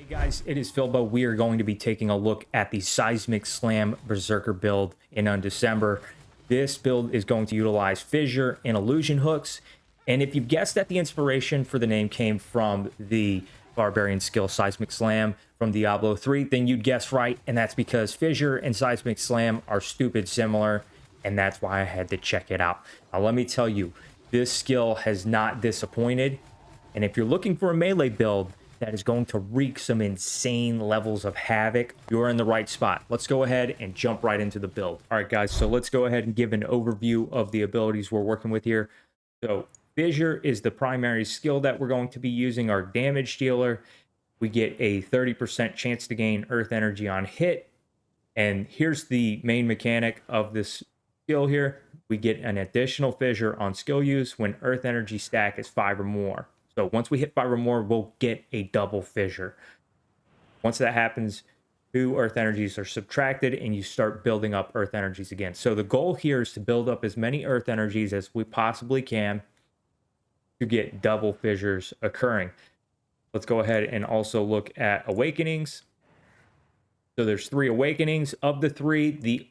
Hey guys, it is Philbo. We are going to be taking a look at the Seismic Slam Berserker build in Undecember. This build is going to utilize Fissure and Illusion Hooks. And if you've guessed that the inspiration for the name came from the Barbarian skill Seismic Slam from Diablo 3, then you'd guess right. And that's because Fissure and Seismic Slam are stupid similar. And that's why I had to check it out. Now, let me tell you, this skill has not disappointed. And if you're looking for a melee build that is going to wreak some insane levels of havoc, you're in the right spot. Let's go ahead and jump right into the build. All right, guys, so let's go ahead and give an overview of the abilities we're working with here. So Fissure is the primary skill that we're going to be using, our damage dealer. We get a 30% chance to gain earth energy on hit. And here's the main mechanic of this skill here. We get an additional fissure on skill use when earth energy stack is 5 or more. So once we hit 5 or more, we'll get a double fissure. Once that happens, 2 earth energies are subtracted and you start building up earth energies again. So the goal here is to build up as many earth energies as we possibly can to get double fissures occurring. Let's go ahead and also look at awakenings. So there's 3 awakenings. Of the 3, the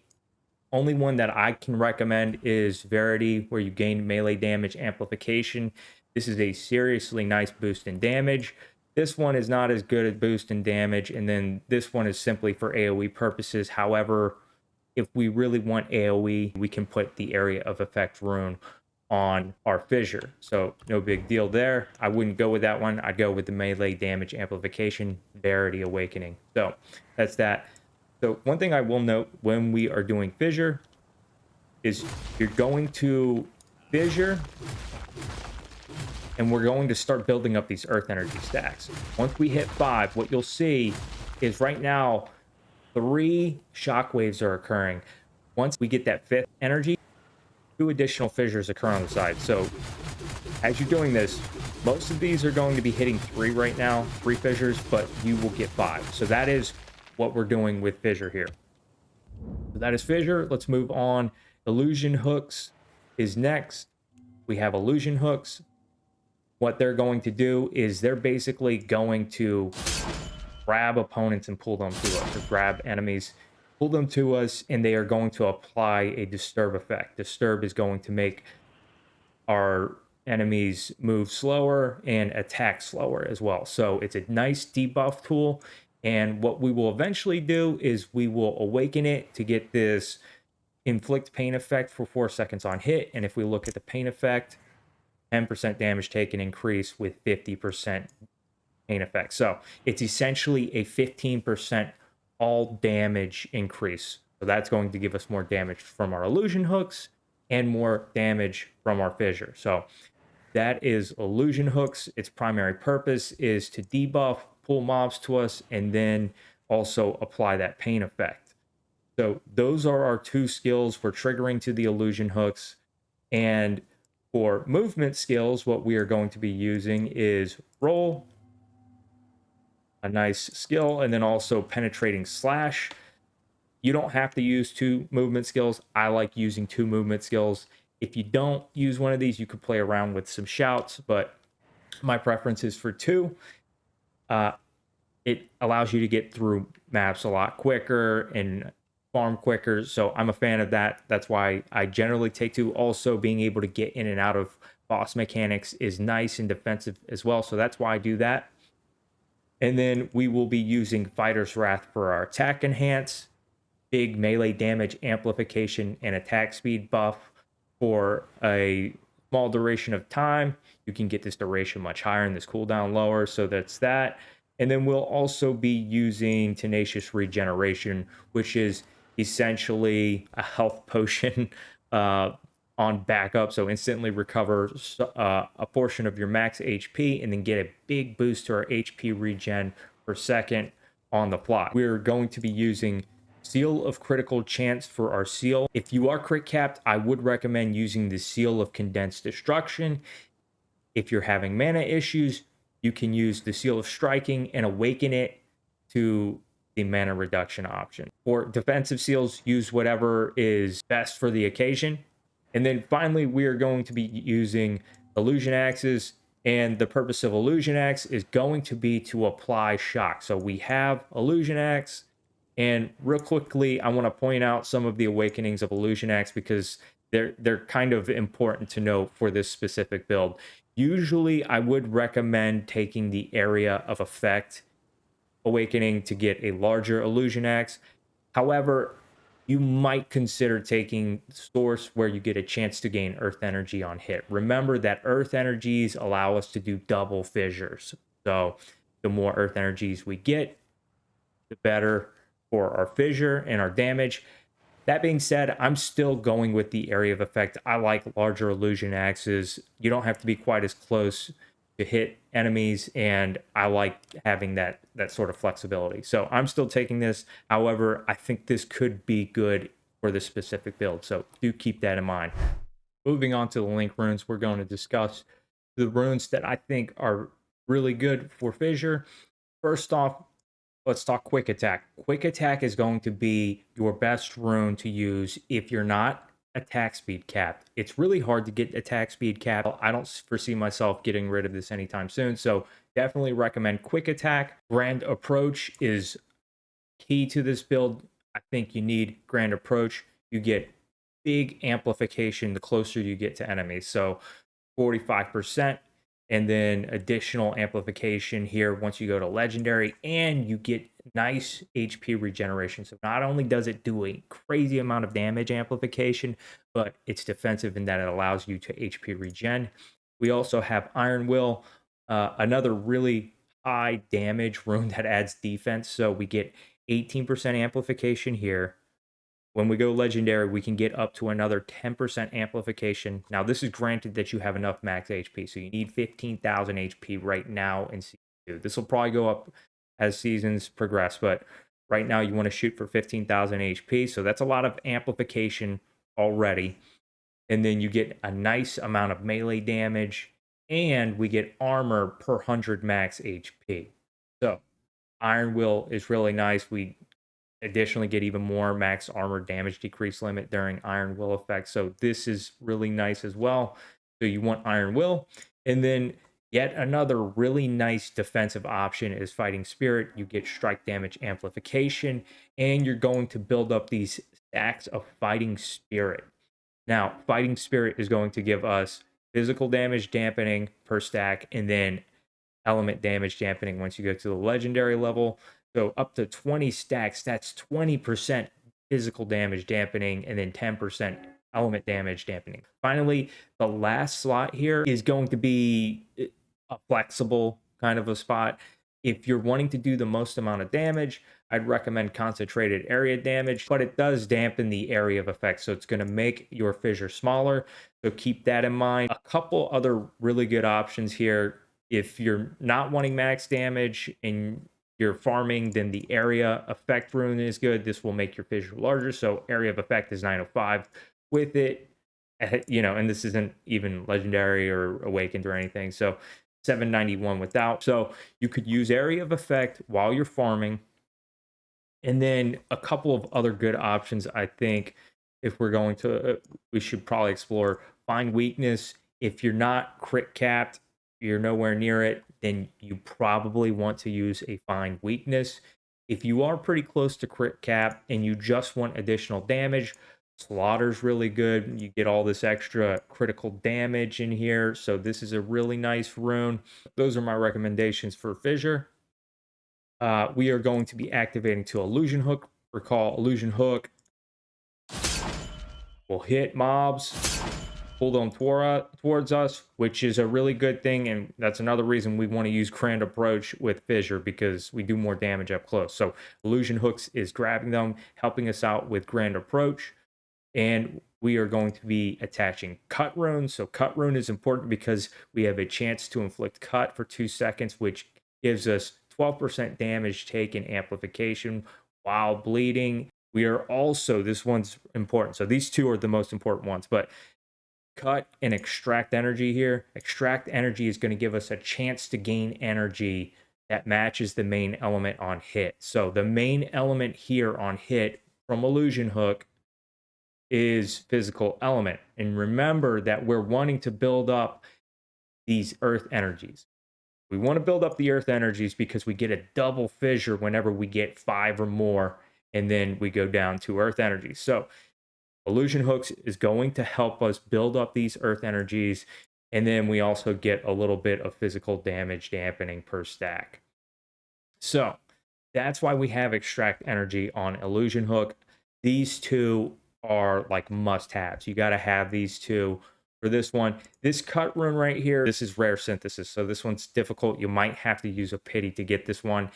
only one that I can recommend is Verity, where you gain melee damage amplification. This is a seriously nice boost in damage. This one is not as good at boost in damage, and then this one is simply for AoE purposes. However, if we really want AoE, we can put the area of effect rune on our fissure. So no big deal there. I wouldn't go with that one. I'd go with the melee damage amplification, Verity Awakening. So that's that. So one thing I will note when we are doing fissure is you're going to fissure, and we're going to start building up these earth energy stacks. Once we hit 5, what you'll see is right now 3 shockwaves are occurring. Once we get that 5th energy, 2 additional fissures occur on the side. So as you're doing this, most of these are going to be hitting 3 right now, 3 fissures, but you will get 5. So that is what we're doing with fissure here. So that is fissure. Let's move on. Illusion hooks is next. We have illusion hooks. What they're going to do is they're basically going to grab opponents and pull them to us, or grab enemies, pull them to us, and they are going to apply a disturb effect. Disturb is going to make our enemies move slower and attack slower as well. So it's a nice debuff tool. And what we will eventually do is we will awaken it to get this inflict pain effect for 4 seconds on hit. And if we look at the pain effect, 10% damage taken increase with 50% pain effect. So it's essentially a 15% all damage increase. So that's going to give us more damage from our illusion hooks and more damage from our fissure. So that is illusion hooks. Its primary purpose is to debuff, pull mobs to us, and then also apply that pain effect. So those are our 2 skills we're triggering to the illusion hooks. And for movement skills, what we are going to be using is roll, a nice skill, and then also penetrating slash. You don't have to use 2 movement skills. I like using 2 movement skills. If you don't use one of these, you could play around with some shouts, but my preference is for 2. It allows you to get through maps a lot quicker and farm quicker, so I'm a fan of that. That's why I generally take 2. Also, being able to get in and out of boss mechanics is nice and defensive as well, so that's why I do that. And then we will be using Fighter's Wrath for our attack enhance, big melee damage amplification, and attack speed buff for a small duration of time. You can get this duration much higher and this cooldown lower, so that's that. And then we'll also be using Tenacious Regeneration, which is essentially a health potion on backup. So instantly recover a portion of your max HP and then get a big boost to our HP regen per second on the fly. We're going to be using Seal of Critical Chance for our seal. If you are crit capped, I would recommend using the Seal of Condensed Destruction. If you're having mana issues, you can use the Seal of Striking and awaken it to the mana reduction option. For defensive seals, use whatever is best for the occasion. And then finally, we are going to be using illusion axes And the purpose of Illusion Axe is going to be to apply shock. So we have Illusion Axe, and real quickly, I want to point out some of the awakenings of Illusion Axe because they're kind of important to know for this specific build. Usually, I would recommend taking the area of effect awakening to get a larger Illusion Axe. However, you might consider taking source where you get a chance to gain earth energy on hit. Remember that earth energies allow us to do double fissures. So the more earth energies we get, the better for our fissure and our damage. That being said, I'm still going with the area of effect. I like larger illusion axes. You don't have to be quite as close to hit enemies, and I like having that sort of flexibility. So I'm still taking this. However, I think this could be good for this specific build. So do keep that in mind. Moving on to the link runes, we're going to discuss the runes that I think are really good for fissure. First off, let's talk quick attack. Quick attack is going to be your best rune to use if you're not attack speed capped. It's really hard to get attack speed capped. I don't foresee myself getting rid of this anytime soon. So definitely recommend quick attack. Grand approach is key to this build. I think you need grand approach. You get big amplification the closer you get to enemies. So 45%, and then additional amplification here once you go to legendary, and you get nice HP regeneration. So not only does it do a crazy amount of damage amplification, but it's defensive in that it allows you to HP regen. We also have Iron Will, another really high damage rune that adds defense. So we get 18% amplification here. When we go legendary, we can get up to another 10% amplification. Now, this is granted that you have enough max HP. So you need 15,000 HP right now in Season 2. This will probably go up as seasons progress, but right now you want to shoot for 15,000 HP. So that's a lot of amplification already. And then you get a nice amount of melee damage, and we get armor per 100 max HP. So Iron Will is really nice. We additionally get even more max armor damage decrease limit during Iron Will effect. So this is really nice as well. So you want Iron Will. And then yet another really nice defensive option is Fighting Spirit. You get strike damage amplification, and you're going to build up these stacks of Fighting Spirit. Now, Fighting Spirit is going to give us physical damage dampening per stack, and then element damage dampening once you go to the legendary level. So up to 20 stacks, that's 20% physical damage dampening, and then 10% element damage dampening. Finally, the last slot here is going to be a flexible kind of a spot. If you're wanting to do the most amount of damage, I'd recommend concentrated area damage, but it does dampen the area of effect, so it's going to make your fissure smaller. So keep that in mind. A couple other really good options here. If you're not wanting max damage and you're farming, then the area effect rune is good. This will make your fissure larger. So area of effect is 905 with it, and this isn't even legendary or awakened or anything. So 791 without. So you could use area of effect while you're farming. And then a couple of other good options, I think, if we're going to, we should probably explore find weakness. If you're not crit capped, you're nowhere near it, then you probably want to use a find weakness. If you are pretty close to crit cap and you just want additional damage, Slaughter's really good. You get all this extra critical damage in here. So this is a really nice rune. Those are my recommendations for fissure. We are going to be activating to Illusion Hook. Recall, Illusion Hook will hit mobs, pull them towards us, which is a really good thing, and that's another reason we want to use Grand Approach with Fissure, because we do more damage up close. So Illusion Hooks is grabbing them, helping us out with Grand Approach, and we are going to be attaching Cut Rune. So Cut Rune is important because we have a chance to inflict Cut for 2 seconds, which gives us 12% damage taken amplification while bleeding. We are also, this one's important. So these two are the most important ones, but Cut and Extract Energy here. Extract Energy is going to give us a chance to gain energy that matches the main element on hit. So the main element here on hit from Illusion Hook is physical element. And remember that we're wanting to build up these earth energies. We want to build up the earth energies because we get a double fissure whenever we get 5 or more, and then we go down to earth energies. So illusion hooks is going to help us build up these earth energies, and then we also get a little bit of physical damage dampening per stack. So that's why we have extract energy on illusion hook. These two are like must-haves. You got to have these two for this one. This cut rune right here, this is rare synthesis, so this one's difficult. You might have to use a pity to get this one.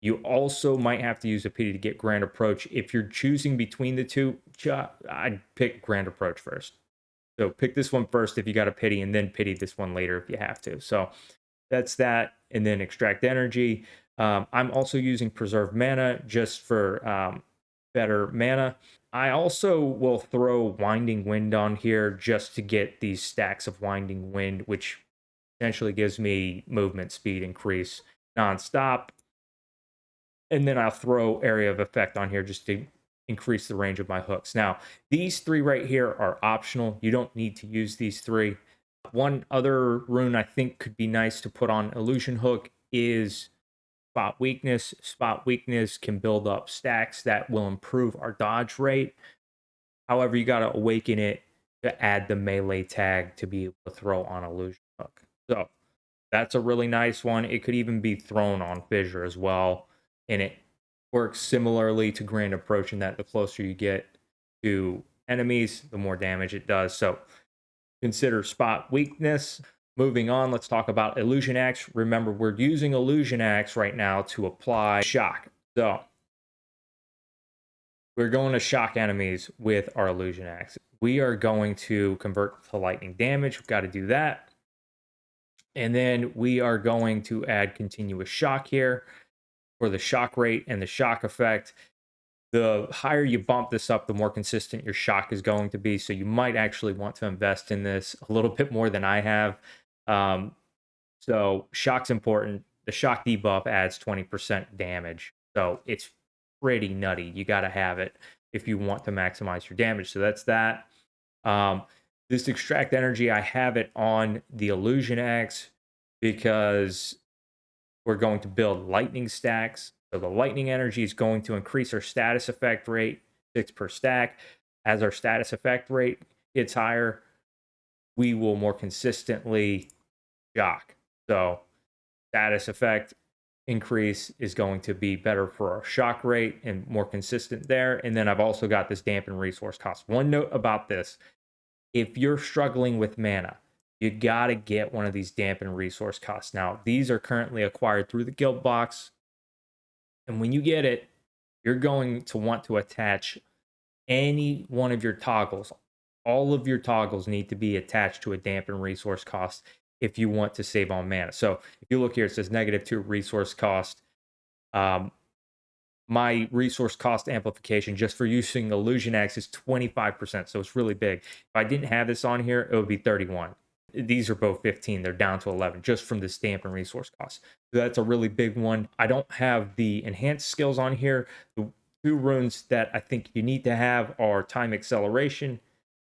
You also might have to use a pity to get grand approach. If you're choosing between the two, I'd pick grand approach first. So pick this one first if you got a pity, and then pity this one later if you have to. So that's that. And then extract energy. I'm also using preserve mana just for better mana. I also will throw winding wind on here just to get these stacks of winding wind, which essentially gives me movement speed increase nonstop. And then I'll throw area of effect on here just to increase the range of my hooks. Now, these three right here are optional. You don't need to use these three. One other rune I think could be nice to put on illusion hook is spot weakness. Spot weakness can build up stacks that will improve our dodge rate. However, you got to awaken it to add the melee tag to be able to throw on illusion hook. So that's a really nice one. It could even be thrown on fissure as well, and it works similarly to grand approach in that the closer you get to enemies, the more damage it does. So consider spot weakness. Moving on, let's talk about illusion axe. Remember, we're using illusion axe right now to apply shock. So we're going to shock enemies with our illusion axe. We are going to convert to lightning damage. We've got to do that. And then we are going to add continuous shock here for the shock rate and the shock effect. The higher you bump this up, the more consistent your shock is going to be. So you might actually want to invest in this a little bit more than I have. So shock's important. The shock debuff adds 20% damage. So it's pretty nutty. You got to have it if you want to maximize your damage. So that's that. This extract energy, I have it on the illusion axe because we're going to build lightning stacks. So the lightning energy is going to increase our status effect rate 6 per stack. As our status effect rate gets higher, we will more consistently shock. So status effect increase is going to be better for our shock rate and more consistent there. And then I've also got this dampen resource cost. One note about this: if you're struggling with mana, you got to get one of these dampen resource costs. Now, these are currently acquired through the guild box. And when you get it, you're going to want to attach any one of your toggles. All of your toggles need to be attached to a dampen resource cost if you want to save on mana. So if you look here, it says -2 resource cost. My resource cost amplification just for using illusion axe is 25%, so it's really big. If I didn't have this on here, it would be 31. These are both 15. They're down to 11 just from the dampen resource cost. So that's a really big one. I don't have the enhanced skills on here. The two runes that I think you need to have are time acceleration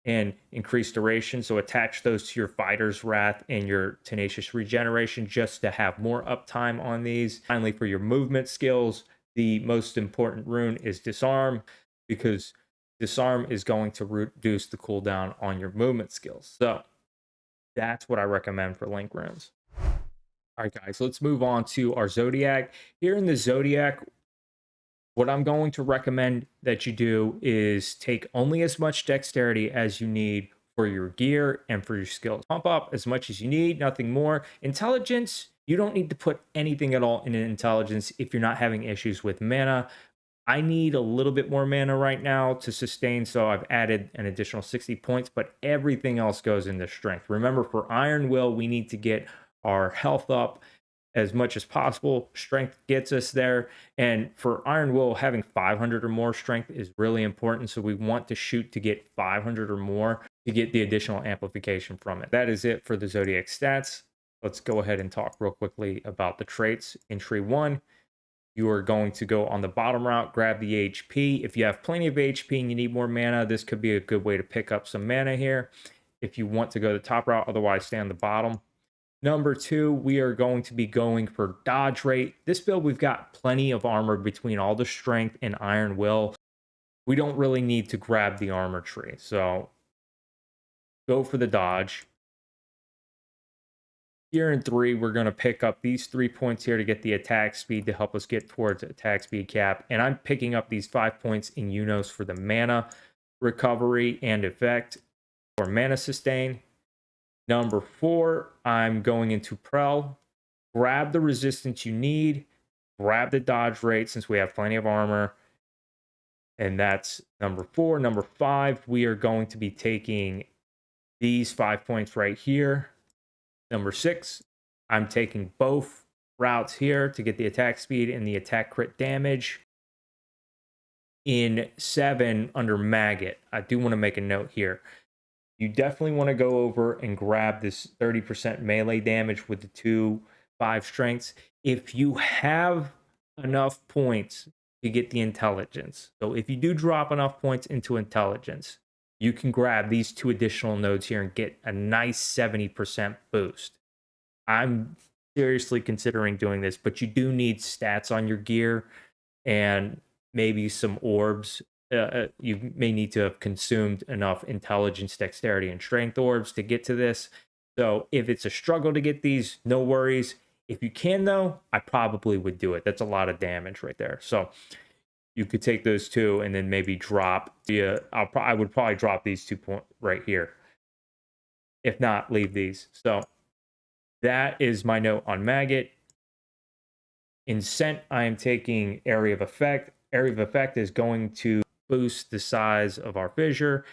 and increased duration. So attach those to your fighter's wrath and your tenacious regeneration just to have more uptime on these. Finally, for your movement skills, the most important rune is disarm, because disarm is going to reduce the cooldown on your movement skills. So that's what I recommend for link runes. All right, guys, let's move on to our zodiac. Here in the zodiac, what I'm going to recommend that you do is take only as much dexterity as you need for your gear and for your skills. Pump up as much as you need, nothing more. Intelligence, you don't need to put anything at all in intelligence if you're not having issues with mana. I need a little bit more mana right now to sustain, so I've added an additional 60 points, but everything else goes into strength. Remember, for Iron Will, we need to get our health up as much as possible. Strength gets us there, and for Iron Will, having 500 or more strength is really important, so we want to shoot to get 500 or more to get the additional amplification from it. That is it for the Zodiac stats. Let's go ahead and talk real quickly about the traits. In tree 1, you are going to go on the bottom route, grab the HP. If you have plenty of HP and you need more mana, this could be a good way to pick up some mana here. If you want to go the top route, otherwise stay on the bottom. Number two, we are going to be going for dodge rate. This build, we've got plenty of armor between all the strength and iron will. We don't really need to grab the armor tree. So go for the dodge. Here in three, we're going to pick up these 3 points here to get the attack speed to help us get towards attack speed cap. And I'm picking up these 5 points in Unos for the mana recovery and effect or mana sustain. Number four, I'm going into Prel. Grab the resistance you need. Grab the dodge rate since we have plenty of armor. And that's number four. Number five, we are going to be taking these 5 points right here. Number six, I'm taking both routes here to get the attack speed and the attack crit damage. In seven, under Maggot, I do want to make a note here. You definitely want to go over and grab this 30% melee damage with the 2/5 strengths. If you have enough points to get the intelligence, so if you do drop enough points into intelligence, you can grab these 2 additional nodes here and get a nice 70% boost. I'm seriously considering doing this, but you do need stats on your gear and maybe some orbs. You may need to have consumed enough intelligence, dexterity, and strength orbs to get to this. So if it's a struggle to get these, no worries. If you can, though, I probably would do it. That's a lot of damage right there. So you could take those 2 and then maybe drop the. I would probably drop these 2 points right here. If not, leave these. So that is my note on Maggot. In Scent, I am taking Area of Effect. Area of Effect is going to boost the size of our fissure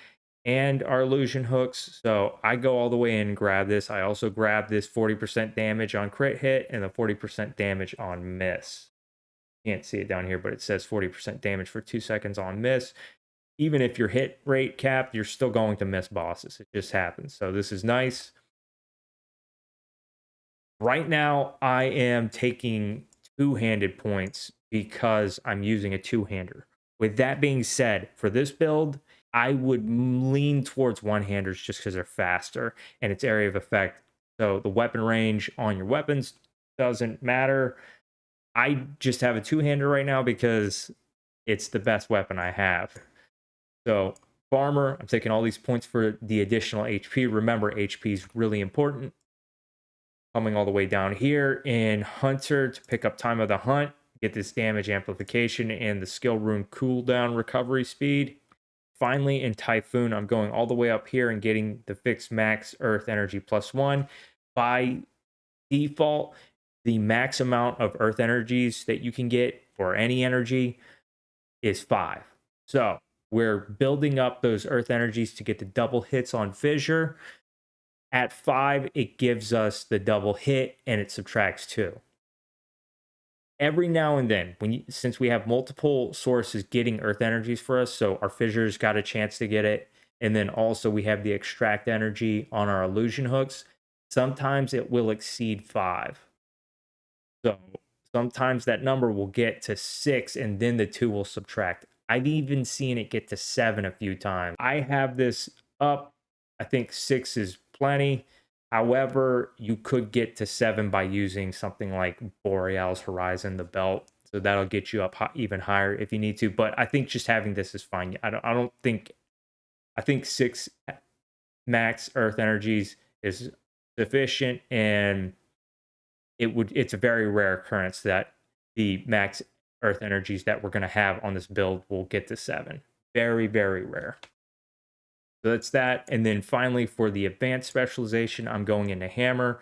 and our illusion hooks. So I go all the way in and grab this. I also grab this 40% damage on crit hit and the 40% damage on miss. Can't see it down here, but it says 40% damage for 2 seconds on miss. Even if your hit rate capped, you're still going to miss bosses. It just happens. So this is nice. Right now, I am taking two-handed points because I'm using a two-hander. With that being said, for this build, I would lean towards one-handers just because they're faster and it's area of effect. So the weapon range on your weapons doesn't matter. I just have a two-hander right now because it's the best weapon I have. So Farmer, I'm taking all these points for the additional HP. Remember, HP is really important. Coming all the way down here in Hunter to pick up Time of the Hunt, get this damage amplification and the skill rune cooldown recovery speed. Finally, in Typhoon, I'm going all the way up here and getting the fixed max Earth Energy +1. By default, the max amount of Earth Energies that you can get for any energy is 5. So we're building up those Earth Energies to get the double hits on Fissure. At 5, it gives us the double hit and it subtracts 2. Every now and then, since we have multiple sources getting Earth Energies for us, so our Fissure's got a chance to get it, and then also we have the extract energy on our illusion hooks, sometimes it will exceed 5. So sometimes that number will get to 6 and then the 2 will subtract. I've even seen it get to 7 a few times. I have this up. I think 6 is plenty. However, you could get to 7 by using something like Boreal's Horizon, the belt. So that'll get you up even higher if you need to. But I think just having this is fine. I think 6 max Earth Energies is sufficient, and it's a very rare occurrence that the max Earth Energies that we're going to have on this build will get to 7. Very, very rare. So that's that. And then finally, for the advanced specialization, I'm going into Hammer.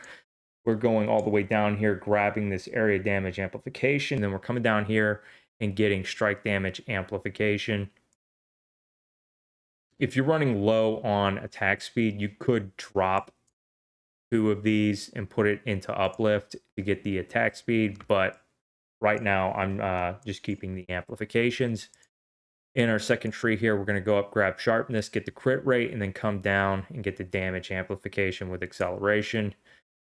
We're going all the way down here, grabbing this area damage amplification. Then we're coming down here and getting strike damage amplification. If you're running low on attack speed, you could drop 2 of these and put it into uplift to get the attack speed. But right now, I'm just keeping the amplifications. In our second tree here, we're going to go up, grab sharpness, get the crit rate, and then come down and get the damage amplification with acceleration.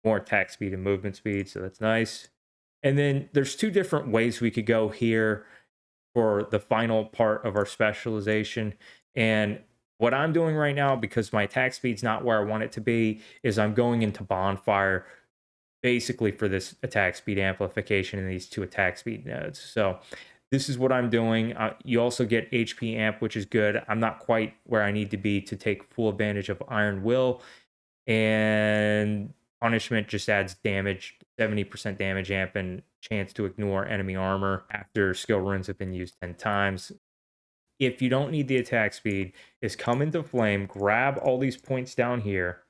More attack speed and movement speed, so that's nice. And then there's 2 different ways we could go here for the final part of our specialization. And what I'm doing right now, because my attack speed's not where I want it to be, is I'm going into Bonfire basically for this attack speed amplification and these two attack speed nodes. So this is what I'm doing. You also get HP amp, which is good. I'm not quite where I need to be to take full advantage of Iron Will. And punishment just adds damage, 70% damage amp and chance to ignore enemy armor after skill runes have been used 10 times. If you don't need the attack speed, is come into flame, grab all these points down here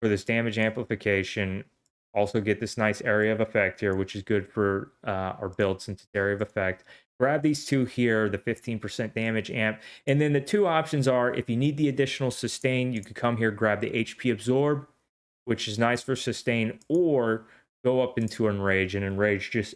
for this damage amplification. Also get this nice area of effect here, which is good for our build since it's area of effect. Grab these two here, the 15% damage amp. And then the two options are, if you need the additional sustain, you could come here, grab the HP absorb, which is nice for sustain, or go up into enrage. And enrage just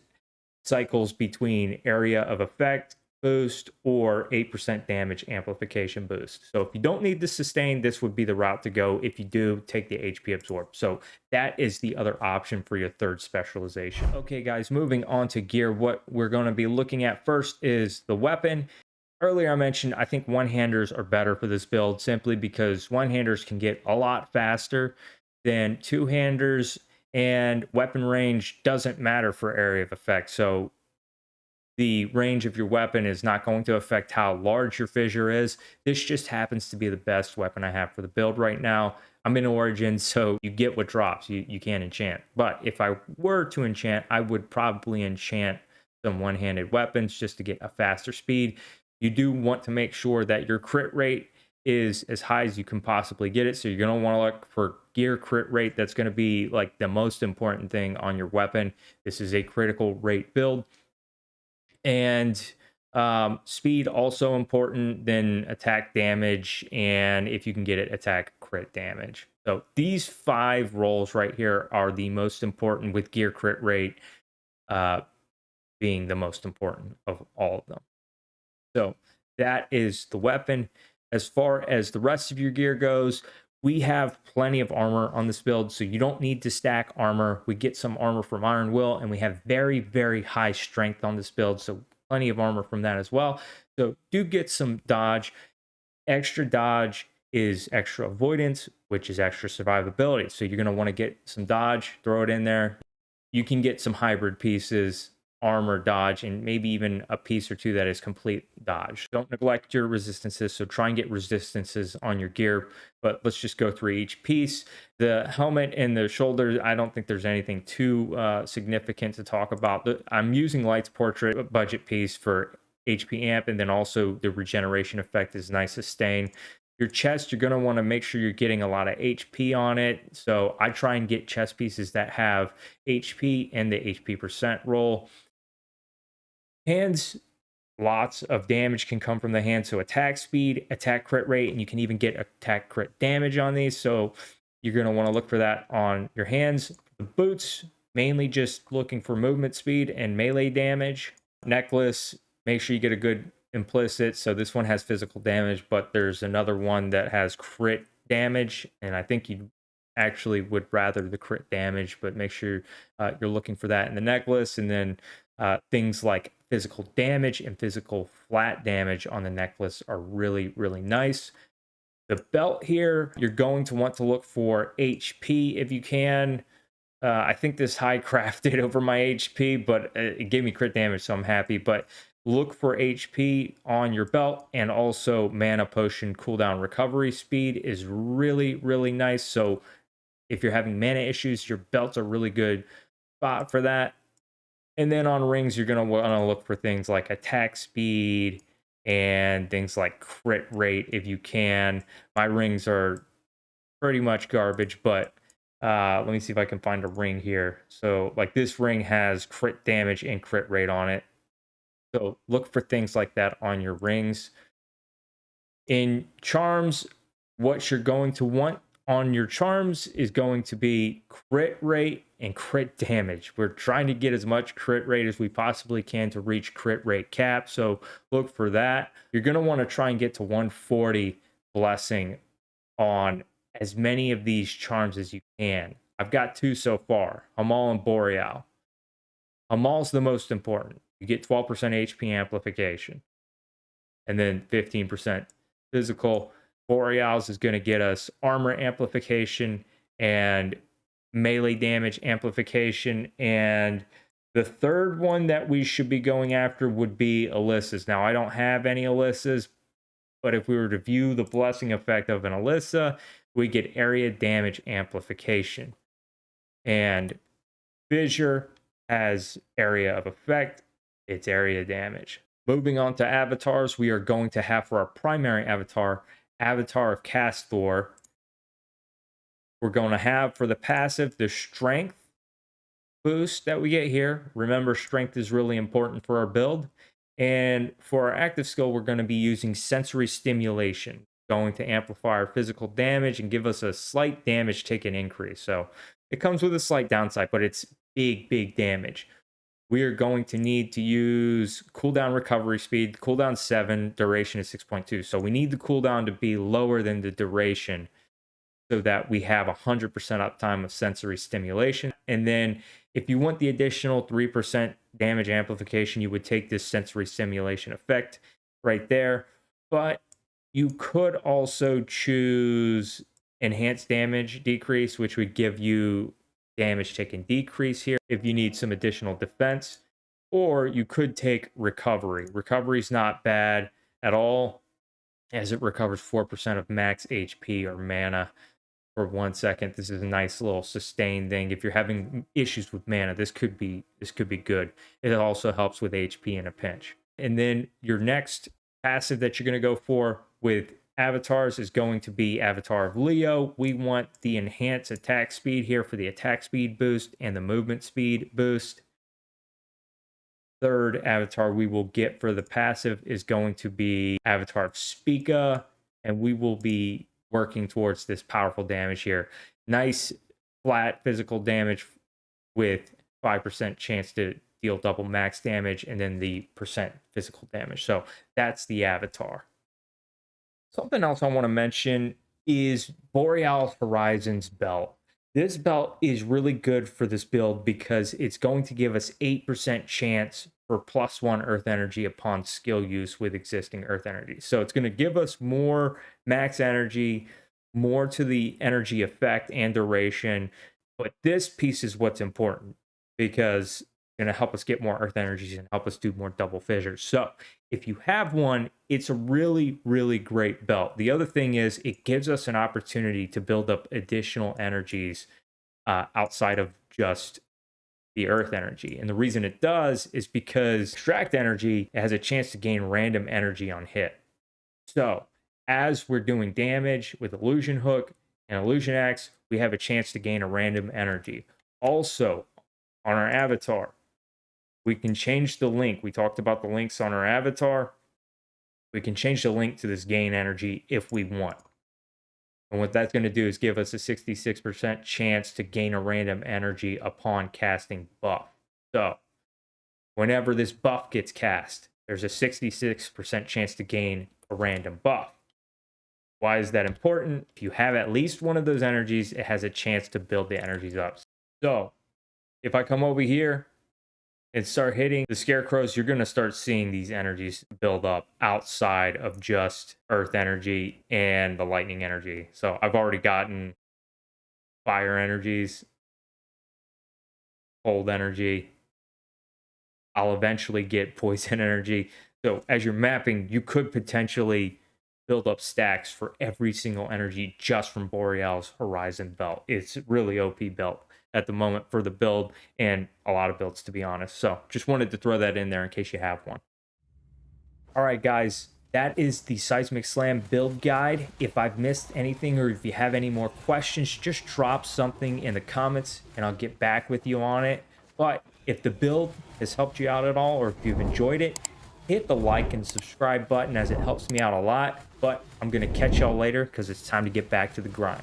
cycles between area of effect boost or 8% damage amplification boost. So if you don't need the sustain, this would be the route to go. If you do, take the HP absorb. So that is the other option for your third specialization. Okay, guys, moving on to gear. What we're going to be looking at first is the weapon. Earlier I mentioned I think one-handers are better for this build simply because one-handers can get a lot faster than two-handers, and weapon range doesn't matter for area of effect. So the range of your weapon is not going to affect how large your fissure is. This just happens to be the best weapon I have for the build right now. I'm in Origin, so you get what drops. You can't enchant. But if I were to enchant, I would probably enchant some one-handed weapons just to get a faster speed. You do want to make sure that your crit rate is as high as you can possibly get it. So you're going to want to look for gear crit rate. That's going to be like the most important thing on your weapon. This is a critical rate build. And speed also important, then attack damage, and if you can get it, attack crit damage. So these 5 rolls right here are the most important, with gear crit rate being the most important of all of them. So that is the weapon. As far as the rest of your gear goes, we have plenty of armor on this build, so you don't need to stack armor. We get some armor from Iron Will, and we have very, very high strength on this build, so plenty of armor from that as well. So do get some dodge. Extra dodge is extra avoidance, which is extra survivability. So you're going to want to get some dodge, throw it in there. You can get some hybrid pieces, armor, dodge, and maybe even a piece or two that is complete dodge. Don't neglect your resistances, so try and get resistances on your gear, but let's just go through each piece. The helmet and the shoulders, I don't think there's anything too significant to talk about. I'm using Light's Portrait budget piece for HP amp, and then also the regeneration effect is nice sustain. Your chest, you're going to want to make sure you're getting a lot of HP on it. So I try and get chest pieces that have HP and the HP percent roll. Hands, lots of damage can come from the hand. So attack speed, attack crit rate, and you can even get attack crit damage on these. So you're going to want to look for that on your hands. The boots, mainly just looking for movement speed and melee damage. Necklace, make sure you get a good implicit. So this one has physical damage, but there's another one that has crit damage, and I think you actually would rather the crit damage, but make sure you're looking for that in the necklace. And then things like physical damage and physical flat damage on the necklace are really, really nice. The belt here, you're going to want to look for HP if you can. I think this high crafted over my HP, but it gave me crit damage, so I'm happy. But look for HP on your belt, and also mana potion cooldown recovery speed is really, really nice. So if you're having mana issues, your belt's a really good spot for that. And then on rings, you're going to want to look for things like attack speed and things like crit rate if you can. My rings are pretty much garbage, but let me see if I can find a ring here. So like this ring has crit damage and crit rate on it. So look for things like that on your rings. In charms, what you're going to want on your charms is going to be crit rate and crit damage. We're trying to get as much crit rate as we possibly can to reach crit rate cap. So look for that. You're going to want to try and get to 140 blessing on as many of these charms as you can. I've got 2 so far, Hamal and Boreal. Hamal's the most important. You get 12% HP amplification and then 15% physical. Boreals is going to get us armor amplification and melee damage amplification, and the third one that we should be going after would be Alyssa's. Now, I don't have any Alyssa's, but if we were to view the blessing effect of an Alyssa, we get area damage amplification. And Fissure has area of effect, it's area damage. Moving on to avatars, we are going to have for our primary avatar, Avatar of Castor. We're going to have for the passive, the strength boost that we get here. Remember, strength is really important for our build. And for our active skill, we're going to be using sensory stimulation, going to amplify our physical damage and give us a slight damage taken increase. So it comes with a slight downside, but it's big damage. We are going to need to use cooldown recovery speed. Cooldown 7, duration is 6.2. So we need the cooldown to be lower than the duration so that we have 100% uptime of sensory stimulation. And then if you want the additional 3% damage amplification, you would take this sensory stimulation effect right there. But you could also choose enhanced damage decrease, which would give you damage taken decrease here if you need some additional defense. Or you could take recovery. Recovery is not bad at all, as it recovers 4% of max HP or mana for 1 second. This is a nice little sustain thing. If you're having issues with mana, this could be good. It also helps with HP in a pinch. And then your next passive that you're going to go for with avatars is going to be Avatar of Leo. We want the enhanced attack speed here for the attack speed boost and the movement speed boost. Third avatar we will get for the passive is going to be Avatar of Spica, and we will be working towards this powerful damage here. Nice flat physical damage with 5% chance to deal double max damage, and then the percent physical damage. So that's the avatar. Something else I want to mention is Borealis Horizons belt. This belt is really good for this build because it's going to give us 8% chance for +1 earth energy upon skill use with existing earth energy. So it's going to give us more max energy, more to the energy effect and duration. But this piece is what's important because it's going to help us get more earth energies and help us do more double fissures. So if you have one, it's a really great belt. The other thing is it gives us an opportunity to build up additional energies outside of just the earth energy. And the reason it does is because extract energy has a chance to gain random energy on hit. So as we're doing damage with Illusion Hook and Illusion Axe, we have a chance to gain a random energy. Also, on our avatar, we can change the link. We talked about the links on our avatar. We can change the link to this gain energy if we want. And what that's going to do is give us a 66% chance to gain a random energy upon casting buff. So whenever this buff gets cast, there's a 66% chance to gain a random buff. Why is that important? If you have at least one of those energies, it has a chance to build the energies up. So if I come over here and start hitting the scarecrows, you're going to start seeing these energies build up outside of just earth energy and the lightning energy. So I've already gotten fire energies, cold energy. I'll eventually get poison energy. So as you're mapping, you could potentially build up stacks for every single energy just from Borealis Horizon belt. It's really OP belt at the moment for the build and a lot of builds, to be honest. So just wanted to throw that in there in case you have one. All right, guys, that is the Seismic Slam build guide. If I've missed anything or if you have any more questions, just drop something in the comments and I'll get back with you on it. But if the build has helped you out at all, or if you've enjoyed it, hit the like and subscribe button as it helps me out a lot. But I'm going to catch y'all later because it's time to get back to the grind.